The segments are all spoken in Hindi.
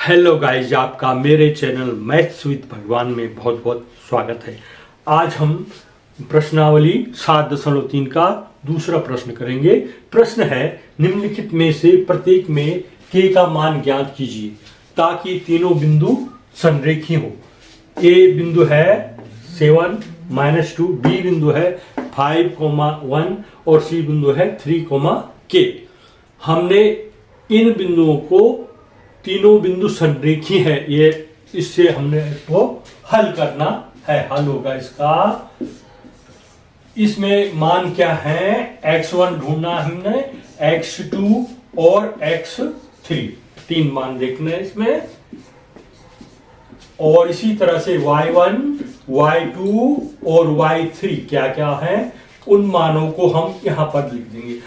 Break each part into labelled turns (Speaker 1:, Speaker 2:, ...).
Speaker 1: हेलो गाइस, आपका मेरे चैनल मैथ्स विद भगवान में बहुत बहुत स्वागत है। आज हम प्रश्नावली 7.3 का दूसरा प्रश्न करेंगे। प्रश्न है, निम्नलिखित में से प्रत्येक में k का मान ज्ञात कीजिए ताकि तीनों बिंदु संरेखी हो। A बिंदु है 7, -2, B बिंदु है 5, 1 और C बिंदु है 3, K। हमने इन बिंदुओं को तीनों बिंदु संरेखी है, ये इससे हमने इसको हल करना है। हल होगा इसका, इसमें मान क्या है, x1 ढूंढना हमने, x2 और x3, तीन मान देखना है इसमें। और इसी तरह से y1, y2 और y3 क्या क्या है, उन मानों को हम यहां पर लिख देंगे।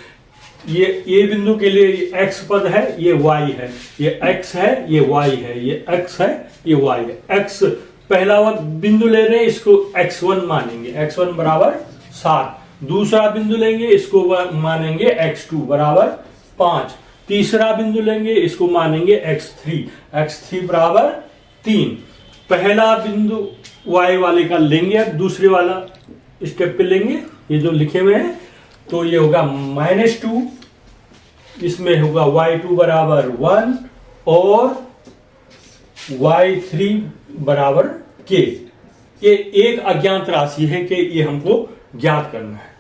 Speaker 1: ये बिंदु के लिए x पद है, ये y है, ये x है, ये y है, ये x है, ये y है। x पहला बिंदु ले रहे हैं, इसको x1 मानेंगे, x1 बराबर 7। दूसरा बिंदु लेंगे, इसको मानेंगे x2 बराबर 5। तीसरा बिंदु लेंगे, इसको मानेंगे x3 बराबर 3। पहला बिंदु y वाले का लेंगे, अब दूसरे वाला स्टेप पे लेंगे, ये जो लिखे हुए हैं, तो ये होगा -2, इसमें होगा y2 बराबर 1 और y3 बराबर k। ये एक अज्ञात राशि है कि ये हमको ज्ञात करना है।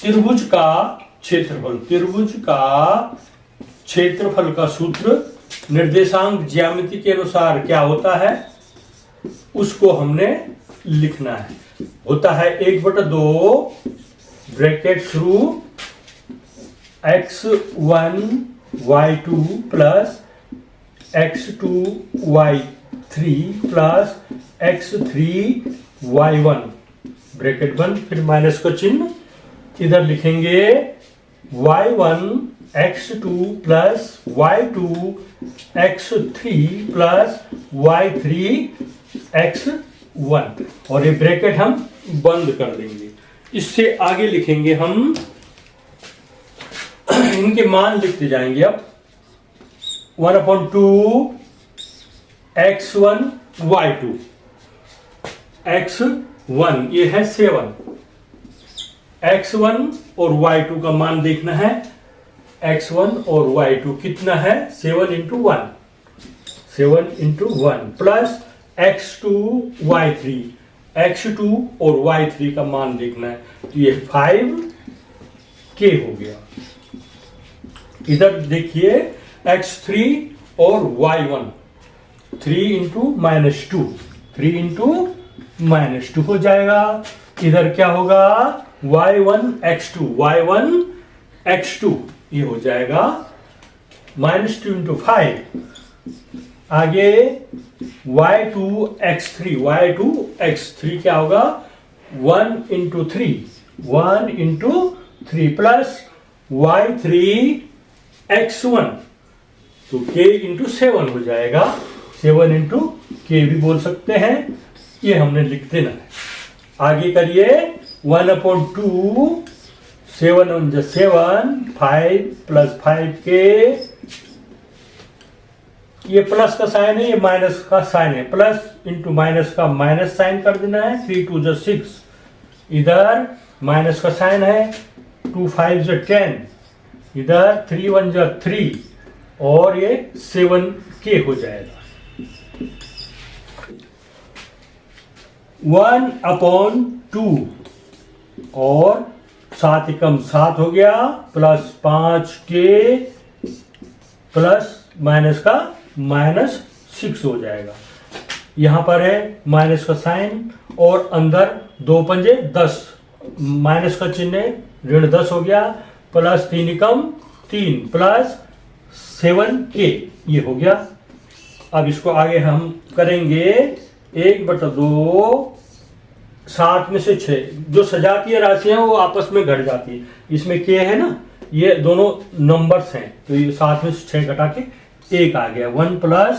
Speaker 1: त्रिभुज का क्षेत्रफल का सूत्र निर्देशांक ज्यामिति के अनुसार क्या होता है, उसको हमने लिखना है। होता है 1/2 bracket through x1 y2 plus x2 y3 plus x3 y1 bracket बंद, फिर माइनस का चिन्ह इधर लिखेंगे, y1 x2 plus y2 x3 plus y3 x1, और ये ब्रैकेट हम बंद कर देंगे। इससे आगे लिखेंगे हम, इनके मान लिखते जाएंगे। अब 1/2 x1 y2, x1 ये है 7, x1 और y2 का मान देखना है। x1 और y2 कितना है, 7 × 1 प्लस x2 y3, x2 और y3 का मान देखना है, तो ये 5k हो गया। इधर देखिए x3 और y1, 3 × -2 हो जाएगा। इधर क्या होगा, y1 x2 ये हो जाएगा -2 × 5। आगे y2 x3 क्या होगा, 1 × 3 प्लस y3 x1, तो k × 7 हो जाएगा, 7 × k भी बोल सकते हैं, ये हमने लिख देना है। आगे करिए 1/2 7 × 7 5 प्लस 5k, ये प्लस का साइन है, ये माइनस का साइन है, प्लस इंटू माइनस का माइनस साइन कर देना है। 3 × 2 6, इधर माइनस का साइन है, 2 5 10, इधर 3 1 3, और ये 7k हो जाएगा। 1/2 और 7 × 7 हो गया, प्लस 5k प्लस माइनस का -6 हो जाएगा। यहां पर है माइनस का साइन, और अंदर 2 पंजे 10, माइनस का चिन्ह है, ऋण 10 हो गया, प्लस 3 × 3 प्लस 7k, ये हो गया। अब इसको आगे हम करेंगे 1/2 7 में से 6, जो सजातीय राशियां वो आपस में घट जाती है। इसमें k है ना, ये दोनों नंबर्स हैं, तो ये 7 में से 6 घटा के 1 आ गया, 1 +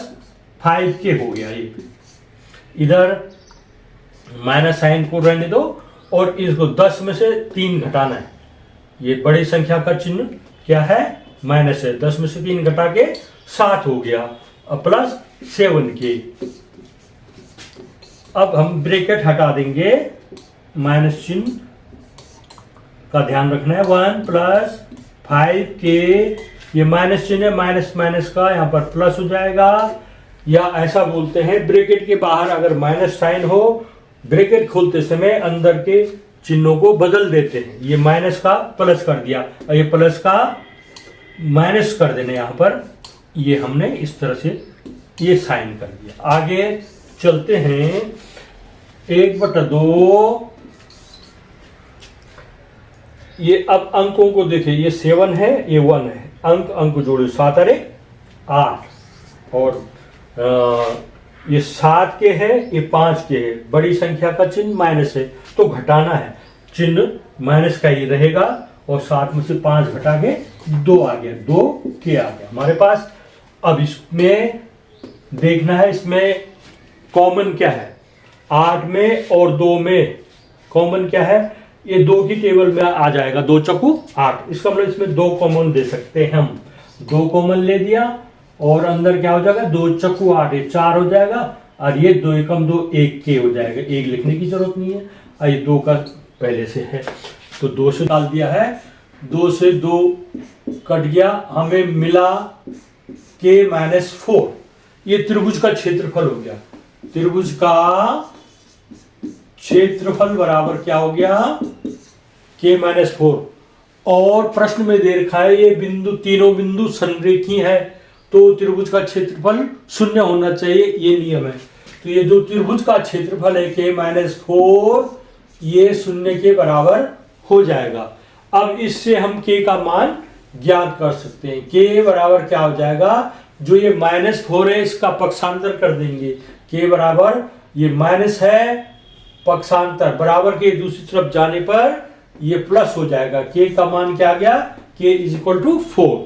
Speaker 1: 5k हो गया। ये इधर माइनस साइन को रहने दो, और इसको 10 में से 3 घटाना है। ये बड़ी संख्या का चिन्ह क्या है, माइनस है, 10 में से 3 घटा के 7 हो गया प्लस 7k। अब हम ब्रैकेट हटा देंगे, माइनस चिन्ह का ध्यान रखना है। 1 प्लस 5k, ये माइनस चिन्ह है, माइनस माइनस का यहाँ पर प्लस हो जाएगा। या ऐसा बोलते हैं ब्रैकेट के बाहर अगर माइनस साइन हो, ब्रैकेट खोलते समय अंदर के चिन्हों को बदल देते हैं। ये माइनस का प्लस कर दिया और ये प्लस का माइनस कर देना, यहाँ पर ये हमने इस तरह से ये साइन कर दिया। आगे चलते हैं, 1/2, ये अब अंकों को देखें, ये 7 है, ये 1 है, अंक जोड़े 7 और 8, और ये 7 के है, ये 5 के है। बड़ी संख्या का चिन्ह माइनस है तो घटाना है, चिन्ह माइनस का ही रहेगा और 7 में से 5 घटा के 2 आ गया, 2 के आ गया हमारे पास। अब इसमें देखना है इसमें कॉमन क्या है, 8 में और 2 में कॉमन क्या है, ये 2 की टेबल में आ जाएगा, 2 चौकू 8। इसका मतलब इसमें 2 कॉमन दे सकते हैं हम, 2 कॉमन ले दिया और अंदर क्या हो जाएगा, 2 चौकू 8, ये 4 हो जाएगा और ये 2 एकम 2, 1 के हो जाएगा। 1 लिखने की जरूरत नहीं है, और ये 2 का पहले से है तो 2 से डाल दिया है, 2 से 2 कट गया, हमें मिला k-4। ये त्रिभुज का क्षेत्रफल हो गया। त्रिभुज का क्षेत्रफल बराबर क्या हो गया, k-4। और प्रश्न में दे रखा है ये बिंदु, तीनों बिंदु संरेखीय है तो त्रिभुज का क्षेत्रफल 0 होना चाहिए, ये नियम है। तो ये जो त्रिभुज का क्षेत्रफल है k-4, ये 0 के बराबर हो जाएगा। अब इससे हम k का मान ज्ञात कर सकते हैं। k बराबर क्या हो जाएगा, जो ये -4 है इसका पक्षांतर कर देंगे। k बराबर ये माइनस है, पक्षांतर बराबर के दूसरी तरफ जाने पर ये प्लस हो जाएगा। k का मान क्या आ गया, k = 4,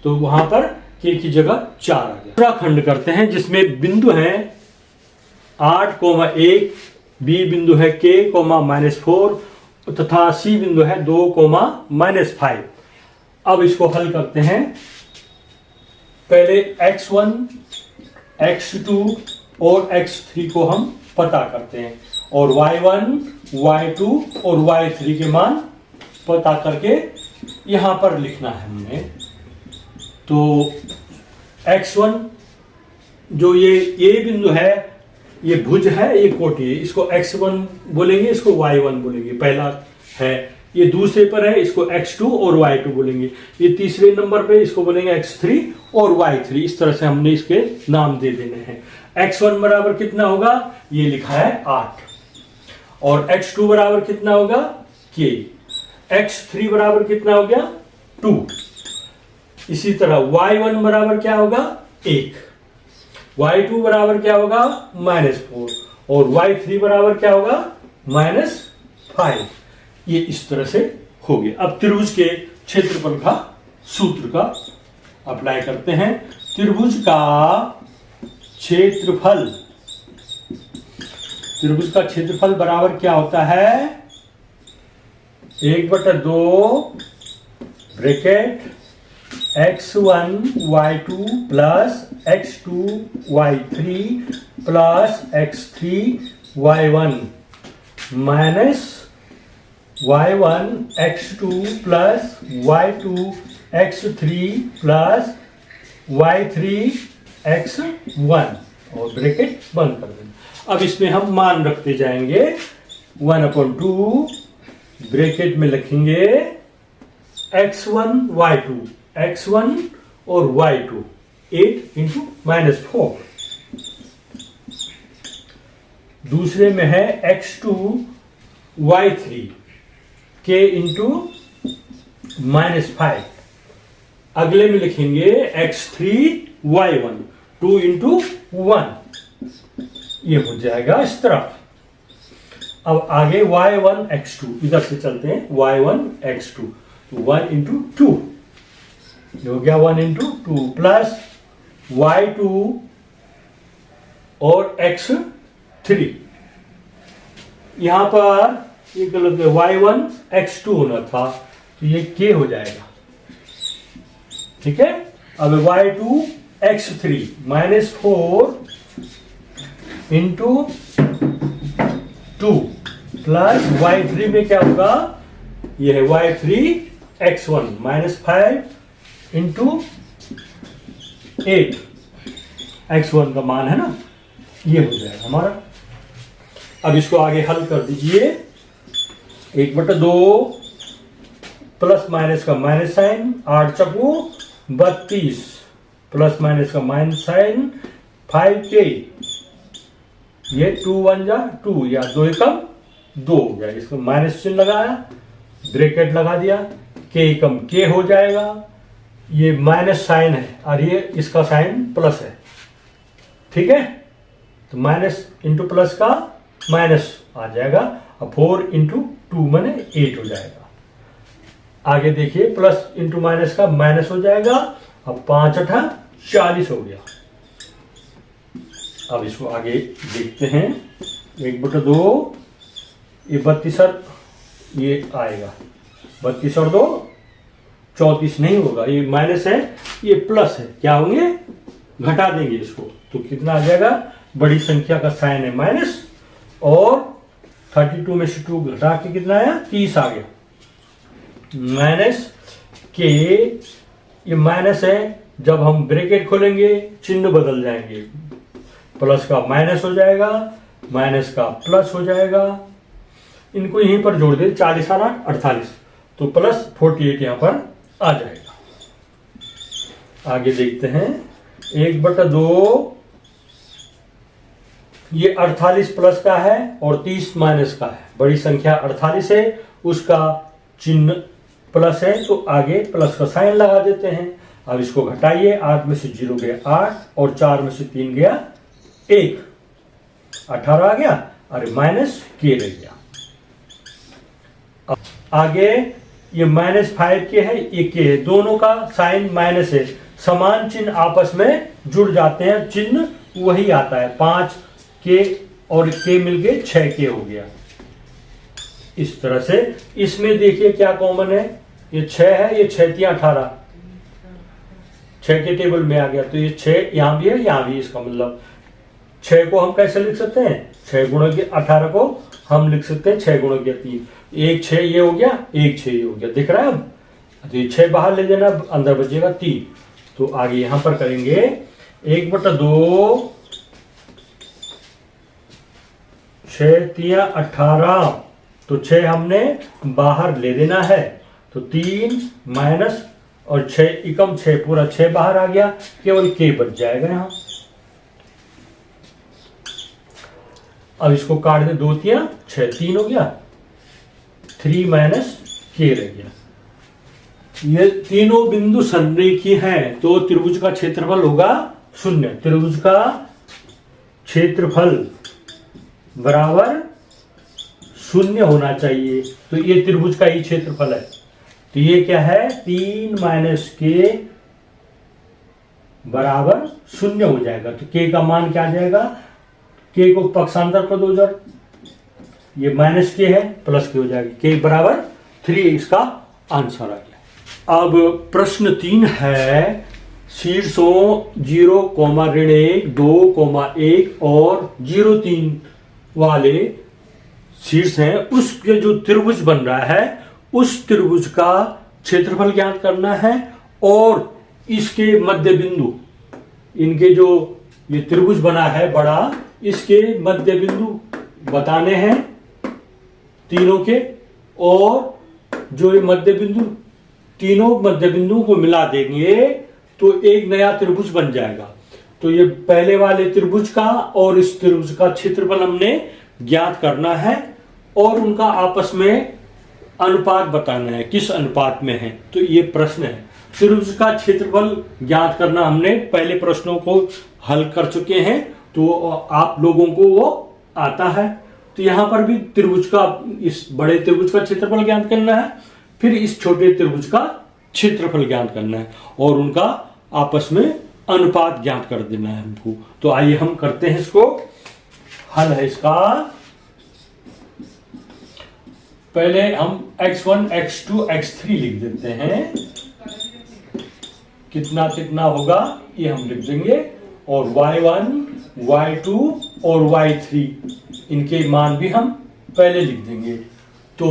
Speaker 1: तो वहां पर k की जगह 4 आ गया। दूसरा खंड करते हैं जिसमें बिंदु है 8,1, b बिंदु है k,-4 तथा c बिंदु है 2,-5। अब इसको हल करते हैं। पहले x1, x2 और x3 को हम पता करते हैं और y1, y2 और y3 के मान पता करके यहां पर लिखना है हमने। तो x1 जो ये बिंदु है, ये भुज है, ये कोटि है, इसको x1 बोलेंगे, इसको y1 बोलेंगे, पहला है। ये दूसरे पर है, इसको x2 और y2 बोलेंगे। ये तीसरे नंबर पे इसको बोलेंगे x3 और y3। इस तरह से हमने इसके नाम दे देने हैं। x1 बराबर कितना होगा, ये लिखा है 8, और x2 बराबर कितना होगा, k। x3 बराबर कितना हो गया, 2। इसी तरह y1 बराबर क्या होगा, 1, y2 बराबर क्या होगा, -4, और y3 बराबर क्या होगा, -5। ये इस तरह से हो गया। अब त्रिभुज के क्षेत्रफल का सूत्र का अप्लाई करते हैं। त्रिभुज का क्षेत्रफल, त्रिभुज का क्षेत्रफल बराबर क्या होता है, 1/2 bracket x1 y2 plus x2 y3 plus x3 y1 minus y1 x2 plus y2 x3 plus y3 x1 और ब्रैकेट बंद कर देना। अब इसमें हम मान रखते जाएंगे। 1/2 ब्रैकेट में लिखेंगे x1 y2, x1 और y2, 8 × -4। दूसरे में है x2 y3, k × -5। अगले में लिखेंगे x3 y1, 2 × 1। ये हो जाएगा इस तरफ। अब आगे y1 x2, इधर से चलते हैं, y1 x2, 1 × 2 हो गया, 1 × 2 प्लस y2 और x3। यहां पर ये गलत है, y1 x2 होना था तो ये k हो जाएगा, ठीक है। अब y2 x3 -4 into 2 plus y3 में क्या होगा, ये है y3 x1 -5 इंटू 8 x1 का मान है ना, ये हो जाएगा हमारा। अब इसको आगे हल कर दीजिए। 1/2 प्लस माइनस का माइनस साइन, 8 चकू 32 प्लस माइनस का माइनस साइन 5k, ये 2 1 जा 2 या 2 एकम 2 हो गया। इसको माइनस चिन्ह लगाया, ब्रैकेट लगा दिया, k एकम k हो जाएगा। ये माइनस साइन है और ये इसका साइन प्लस है, ठीक है। तो माइनस इंटू प्लस का माइनस आ जाएगा। अब 4 इंटू 2 माने 8 हो जाएगा। आगे देखिए, प्लस इंटू माइनस का माइनस हो जाएगा। अब 5 8 40 हो गया। अब इसको आगे देखते हैं। 1/2 ये 32 ये आएगा, 32 और 2 34 नहीं होगा, ये माइनस है, ये प्लस है, क्या होंगे, घटा देंगे इसको तो कितना आ जाएगा, बड़ी संख्या का साइन है माइनस, और 32 में से 2 घटा के कितना आया, 30 आ गया। माइनस के, ये माइनस है, जब हम ब्रैकेट खोलेंगे चिन्ह बदल जाएंगे, प्लस का माइनस हो जाएगा, माइनस का प्लस हो जाएगा। इनको यहीं पर जोड़ दे, 40 और 8 48, तो प्लस 48 यहां पर आ जाएगा। आगे देखते हैं। 1/2 ये 48 प्लस का है और 30 माइनस का है। बड़ी संख्या 48 है, उसका चिन्ह प्लस है, तो आगे प्लस का साइन लगा देते हैं। अब इसको घटाइए, 8 में से 0 गया 8 और 4 में से 3 गया 1, 18 आ गया, और माइनस के रह गया। अब आगे ये -5 के है, ये के है, दोनों का साइन माइनस है, समान चिन्ह आपस में जुड़ जाते हैं, चिन्ह वही आता है। 5 के और के मिलके 6 के हो गया। इस तरह से इसमें देखिए क्या कॉमन है, ये 6 है, ये 6 3 18, 6 के टेबल में आ गया, तो ये 6 यहां भी है, यहां भी। इसका मतलब 6 को हम कैसे लिख सकते हैं, 6 गुणा के 18 को हम लिख सकते हैं 6 गुणा के 3, 1 6 ये हो गया, 1 6 ये हो गया, दिख रहा है। अब तो ये 6 बाहर ले लेना, अंदर बचेगा 3। तो आगे यहां पर करेंगे 1/2 6 3 18, तो 6 हमने बाहर ले देना है, तो 3 माइनस और 6 एकम 6, पूरा 6 बाहर आ गया, केवल के बच जाएगा यहां। अब इसको काट दे, 2 3 6, 3 हो गया, 3 माइनस के रह गया। ये तीनों बिंदु संरेखीय हैं, तो त्रिभुज का क्षेत्रफल होगा 0। त्रिभुज का क्षेत्रफल बराबर 0 होना चाहिए, तो ये त्रिभुज का ही क्षेत्रफल है। तो ये क्या है, 3 माइनस के बराबर 0 हो जाएगा। तो के का मान क्या आ जाएगा, के को पक्षांतर कर दो जरा, ये माइनस के है, प्लस के हो जाएगा, के बराबर 3, इसका आंसर आ गया। अब प्रश्न 3 है, शीर्षों 0, -1, 2, 1 और 0 3 वाले शीर्ष हैं, उसके जो त्रिभुज बन रहा है, उस त्रिभुज का क्षेत्रफल ज्ञात करना है, और इसके मध्य बिंदु, इनके जो ये त्रिभुज बना है बड़ा, इसके मध्य बिंदु बताने हैं तीनों के, और जो ये मध्य बिंदु, तीनों मध्य बिंदुओं को मिला देंगे तो एक नया त्रिभुज बन जाएगा। तो ये पहले वाले त्रिभुज का और इस त्रिभुज का क्षेत्रफल हमने ज्ञात करना है, और उनका आपस में अनुपात बताना है, किस अनुपात में है। तो ये प्रश्न है। त्रिभुज का क्षेत्रफल ज्ञात करना हमने पहले प्रश्नों को हल कर चुके हैं, तो आप लोगों को वो आता है। तो यहां पर भी त्रिभुज का, इस बड़े त्रिभुज का क्षेत्रफल ज्ञात करना है, फिर इस छोटे त्रिभुज का क्षेत्रफल ज्ञात करना है, और उनका आपस में अनुपात ज्ञात कर देना है हमको। तो आइए हम करते हैं इसको। हल है इसका, पहले हम x1 x2 x3 लिख देते हैं। कितना कितना होगा ये हम लिख देंगे, और y1, y2 और y3 इनके मान भी हम पहले लिख देंगे। तो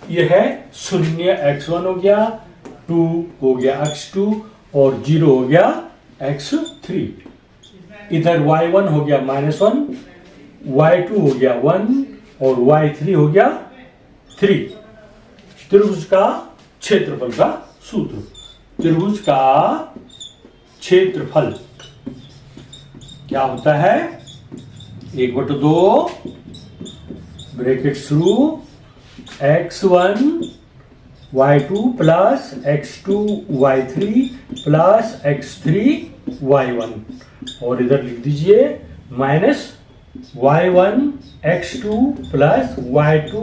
Speaker 1: ये है 0 x1 हो गया, 2 हो गया x2 और 0 हो गया x3। इधर y1 हो गया -1, y2 हो गया 1 और y3 हो गया 3। त्रिभुज का क्षेत्रफल का सूत्र, त्रिभुज का क्षेत्रफल क्या होता है, 1/2 ब्रैकेट शुरू x1 y2 plus x2 y3 plus x3 y1, और इधर लिख दीजिए minus y1 x2 plus y2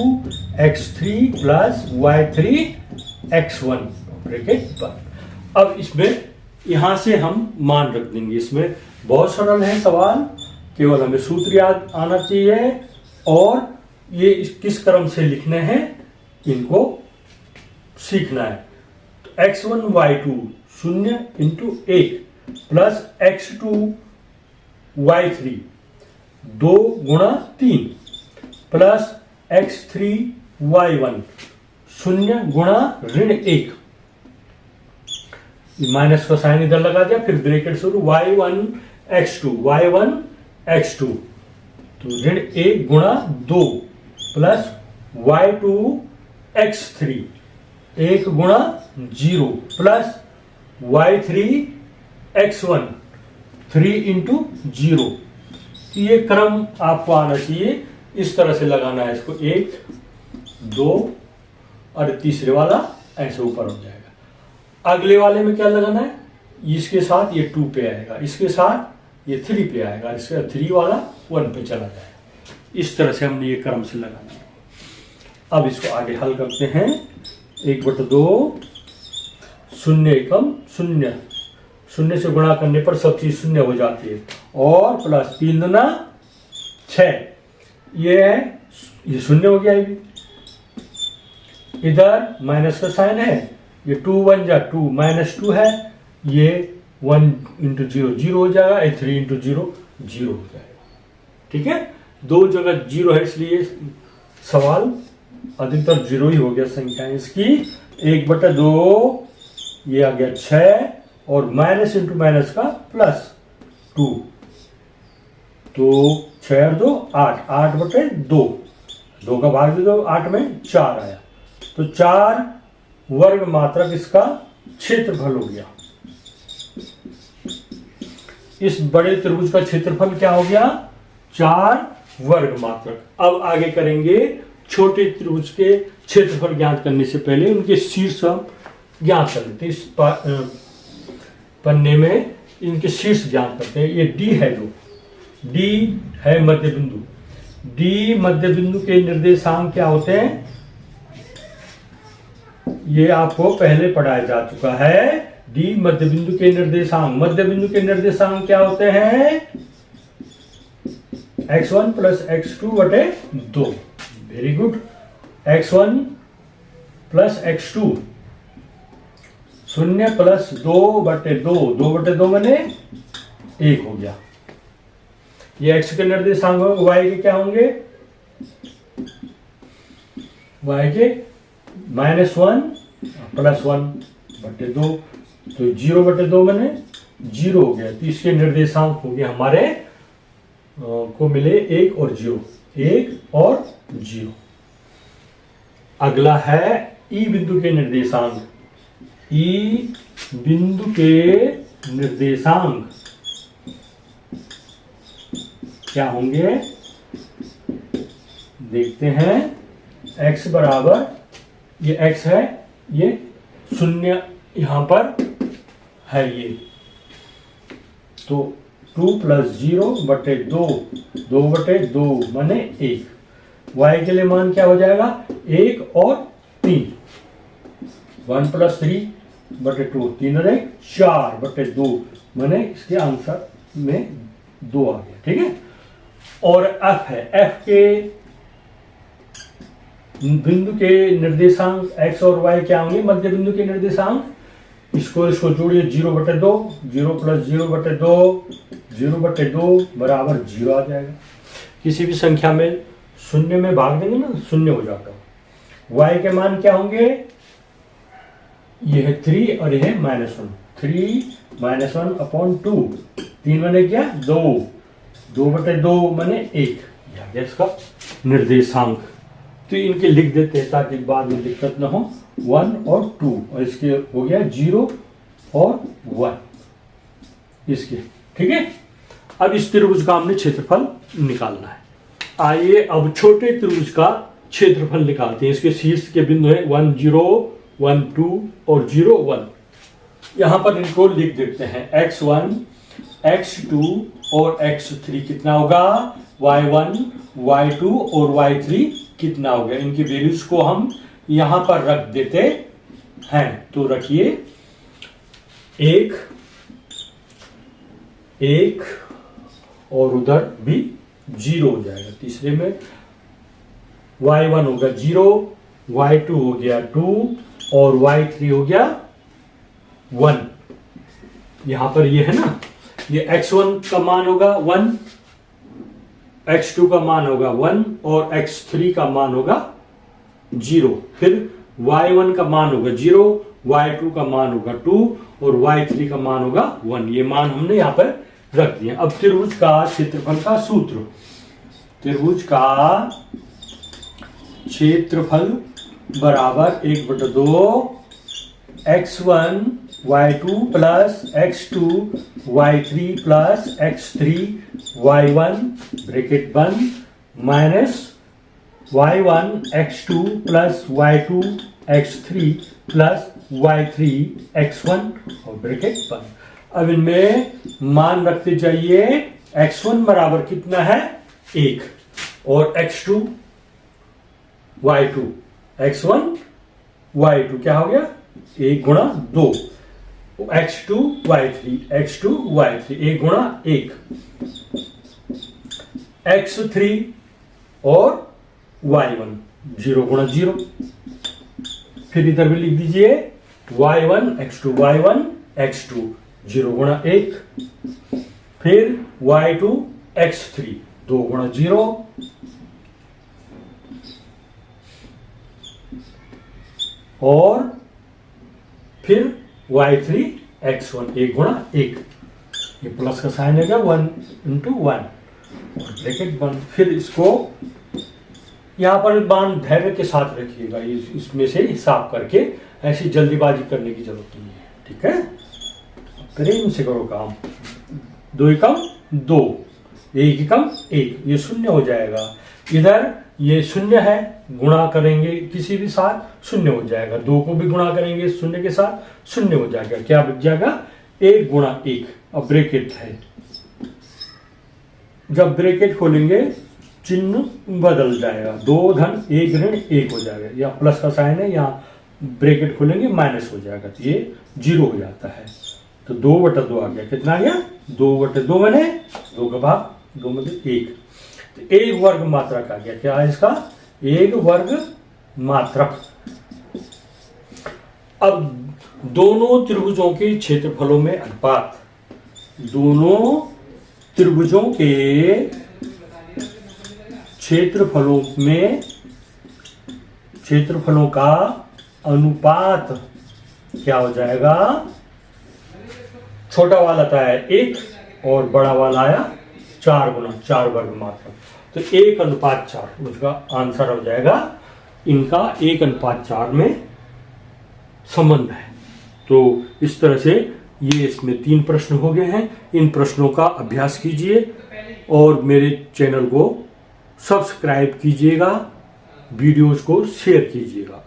Speaker 1: x3 plus y3 x1 bracket पर। अब इसमें यहां से हम मान रख देंगे। इसमें बहुत सरल है सवाल, केवल हमें सूत्र याद आना चाहिए और ये किस क्रम से लिखने हैं इनको सीखना है। तो x1 y2 0 into 1 plus x2 y3 2 गुणा 3 प्लस x3 y1 0 गुणा -1, माइनस का साइन इधर लगा दिया, फिर ब्रैकेट शुरू y1 x2 तो -1 गुणा 2 प्लस y2 x3 1 गुणा 0 प्लस y3 x1 3 इंटू 0। ये क्रम आपको आना चाहिए, इस तरह से लगाना है इसको, 1 2 और तीसरे वाला ऐसे ऊपर हो जाएगा। अगले वाले में क्या लगाना है, इसके साथ ये 2 पे आएगा, इसके साथ ये 3 पे आएगा, इसके 3 वाला 1 पे चला जाएगा। इस तरह से हमने ये क्रम से लगाना है। अब इसको आगे हल करते हैं। 1/2 0 एकम 0, 0 से गुणा करने पर सब चीज 0 हो जाती है, और प्लस 3 दूना 6, ये 0 हो गया। ये इधर माइनस का साइन है, ये 2 1 जा 2 -2 है, ये 1 इंटू 0 0 हो जाएगा, 3 इंटू 0 0 हो जाएगा। ठीक है, 2 जगह 0 है इसलिए सवाल अधिकतर 0 ही हो गया संख्या इसकी। 1/2 ये आ गया 6 और माइनस इंटू माइनस का प्लस 2, तो 6 और 2 8, 8/2, 2 का भाग दे दो, 8 में 4 आया, तो 4 वर्ग मात्रक इसका क्षेत्रफल हो गया। इस बड़े त्रिभुज का क्षेत्रफल क्या हो गया, 4 वर्ग मात्रक। अब आगे करेंगे छोटे त्रिभुज के क्षेत्रफल ज्ञात करने से पहले उनके शीर्ष हम ज्ञात कर लेते हैं। इस पन्ने में इनके शीर्ष ज्ञात करते हैं। ये डी है, जो डी है मध्य बिंदु, डी मध्य बिंदु के निर्देशांक क्या होते हैं, ये आपको पहले पढ़ाया जा चुका है। डी मध्य बिंदु के निर्देशांक, मध्य बिंदु के निर्देशांक क्या होते हैं, x1 plus x2/2। Very good. x1 plus x2 0 plus 2/2, 2/2 मैंने 1 हो गया। ये x के निर्देशांक होंगे, y के क्या होंगे, y के -1 प्लस 1/2, तो 0/2 मैंने 0 हो गया। तो इसके निर्देशांक हो गए हमारे को मिले 1 और 0, 1 और 0। अगला है ई बिंदु के निर्देशांक। ई बिंदु के निर्देशांक क्या होंगे, देखते हैं। x बराबर, ये x है, ये 0 यहां पर है, ये तो 2 प्लस 0/2, 2/2 माने 1। y के लिए मान क्या हो जाएगा, 1 और 3, 1 प्लस 3/2, 3 और 1 4/2 माने इसके आंसर में 2 आ गया। ठीक है, और f है, f के बिंदु के निर्देशांक x और y क्या होंगे, मध्य बिंदु के निर्देशांक इसको जोड़िए 0/2, 0 + 0/2, 0/2 बराबर 0 आ जाएगा। किसी भी संख्या में शून्य में भाग देंगे ना, शून्य हो जाता है। y के मान क्या होंगे, ये है 3 और ये है -1, 3 - 1/2, 3 बने क्या 2, 2/2 बने 1, यह इसका निर्देशांक। तो इनके लिख देते हैं ताकि बाद में दिक्कत ना हो। 1 और 2, और इसके हो गया 0 और 1 इसके, ठीक है। अब इस त्रिभुज का हमने क्षेत्रफल निकालना है। आइए अब छोटे त्रिभुज का क्षेत्रफल निकालते हैं। इसके शीर्ष के बिंदु है 1 0, 1 2 और 0 1। यहां पर इनको लिख देते हैं। x1, x2 और x3 कितना होगा, y1, y2 और y3 कितना हो गया। इनकी वैल्यूज को हम यहां पर रख देते हैं। तो रखिए 1 1 और उधर भी 0 हो जाएगा। तीसरे में y1 हो गया 0, y2 हो गया 2 और y3 हो गया 1। यहां पर ये है ना, ये x1 का मान होगा 1, x2 का मान होगा 1 और x3 का मान होगा 0। फिर y1 का मान होगा 0, y2 का मान होगा 2 और y3 का मान होगा 1। ये मान हमने यहां पर रख दिया। अब त्रिभुज का क्षेत्रफल का सूत्र। त्रिभुज का क्षेत्रफल बराबर 1/2 x1 y2 plus x2 y3 plus x3 y1 bracket बंद minus y1 x2 plus y2 x3 plus y3 x1 और ब्रैकेट बंद। अब इनमें मान रखते जाइए। x1 बराबर कितना है 1 और x2 y2, x1 y2 क्या हो गया 1 गुणा 2, x2 y3, x2 y3 1 गुणा 1, x3 और y1 0 गुणा 0। फिर इधर भी लिख दीजिए y1 x2 y1 x2 0 गुणा 1, फिर y2 x3 2 गुणा 0, और फिर y3 x1 1 गुणा 1। ये प्लस का साइन है 1 × 1 और ब्रैकेट बंद। फिर इसको यहां पर मान धैर्य के साथ रखिएगा, इसमें से हिसाब करके, ऐसी जल्दीबाजी करने की जरूरत नहीं है, ठीक है। प्रेम से करो काम। 2 एकम 2, 1 एकम 1, ये शून्य हो जाएगा। इधर ये शून्य है, गुणा करेंगे किसी भी साथ शून्य हो जाएगा। 2 को भी गुणा करेंगे शून्य के साथ शून्य हो जाएगा। क्या बच जाएगा 1 गुणा 1। अब ब्रैकेट है, जब ब्रैकेट खोलेंगे चिन्ह बदल जाएगा, 2 धन 1 ऋण 1 हो जाएगा। या प्लस का साइन है, यहाँ ब्रैकेट खोलेंगे माइनस हो जाएगा, तो ये 0 हो जाता है। तो 2/2 आ गया। कितना आ गया 2/2 बने 2 का भाग 2 में 1, तो 1 वर्ग मात्रक आ गया। क्या है इसका 1 वर्ग मात्रक। अब दोनों त्रिभुजों के क्षेत्रफलों में अनुपात, दोनों त्रिभुजों के क्षेत्रफलों का अनुपात क्या हो जाएगा। छोटा वाला आता है 1 और बड़ा वाला आया 4 गुना 4 वर्ग मात्रक, तो 1:4 उसका आंसर हो जाएगा। इनका 1:4 में संबंध है। तो इस तरह से ये इसमें 3 प्रश्न हो गए हैं। इन प्रश्नों का अभ्यास कीजिए और मेरे चैनल को सब्सक्राइब कीजिएगा, वीडियोस को शेयर कीजिएगा।